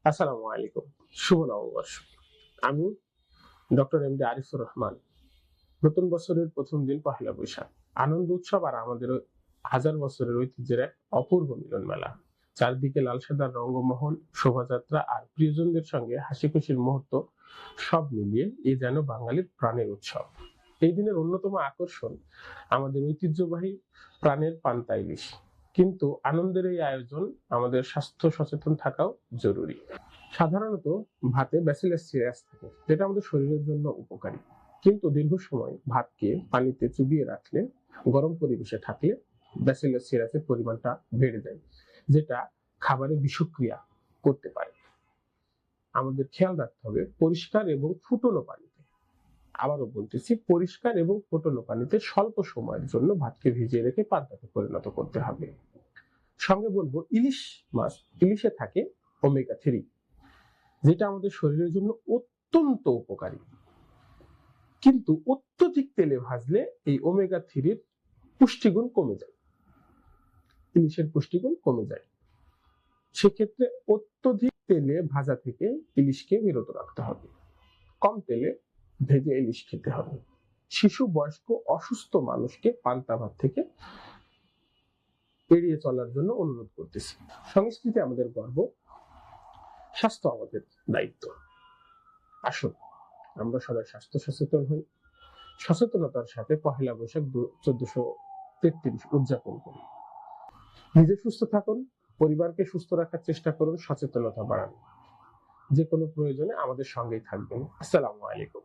আসসালামু আলাইকুম। শুভ নববর্ষ। আমি doctor M D Arifur Rahman. নতুন বছরের প্রথম দিন পহেলা বৈশাখ। আনন্দ উৎসব আর আমাদের হাজার বছরের ঐতিহ্যের এক অপূর্ব মিলন মেলা। চারদিকে লাল সাদার রঙ্গমহল, শোভাযাত্রা আর প্রিয়জনদের সঙ্গে হাসি খুশির মুহূর্ত, সব মিলিয়ে এ যেন বাঙালির প্রাণের উৎসব। এই দিনের অন্যতম আকর্ষণ আমাদের ঐতিহ্যবাহী প্রাণের পান্তা ইলিশ। কিন্তু আনন্দের এই আয়োজন আমাদের স্বাস্থ্য সচেতন থাকাও জরুরি। সাধারণত ভাতে ব্যাসিলাস সিরাস থাকে, যেটা আমাদের শরীরের জন্য উপকারী। কিন্তু দীর্ঘ সময় ভাতকে পানিতে চুবিয়ে রাখলে, গরম পরিবেশে থাকলে ব্যাসিলাস সিরাসের পরিমাণটা বেড়ে যায়, যেটা খাবারে বিষক্রিয়া করতে পারে। আমাদের খেয়াল রাখতে হবে পরিষ্কার এবং ফুটনো পানিতে, আবারও বলতেছি, পরিষ্কার এবং ফুটনো পানিতে স্বল্প সময়ের জন্য ভাতকে ভিজিয়ে রেখে পান্তাতে পরিণত করতে হবে। সঙ্গে বলবো ইলিশ মাছ, ইলিশে থাকে ওমেগা 3, যেটা আমাদের শরীরের জন্য অত্যন্ত উপকারী। কিন্তু অত্যধিক তেলে ভাজলে এই ওমেগা 3 পুষ্টিগুণ কমে যায়, ইলিশের পুষ্টিগুণ কমে যায়। সেক্ষেত্রে অত্যধিক তেলে ভাজা থেকে ইলিশকে বিরত রাখতে হবে। কম তেলে ভেজে ইলিশ খেতে হবে। শিশু, বয়স্ক, অসুস্থ মানুষকে পান্তা ভাত থেকে এড়িয়ে চলার জন্য অনুরোধ করতেছি। সংস্কৃতি আমাদের গর্ব, স্বাস্থ্য আমাদের দায়িত্ব। আসুন আমরা সবাই স্বাস্থ্য সচেতন হই, সচেতনতার সাথে পহেলা বৈশাখ 1433 উদযাপন করি। নিজে সুস্থ থাকুন, পরিবারকে সুস্থ রাখার চেষ্টা করুন, সচেতনতা বাড়ান। যে কোনো প্রয়োজনে আমাদের সঙ্গেই থাকবেন। আসসালামু আলাইকুম।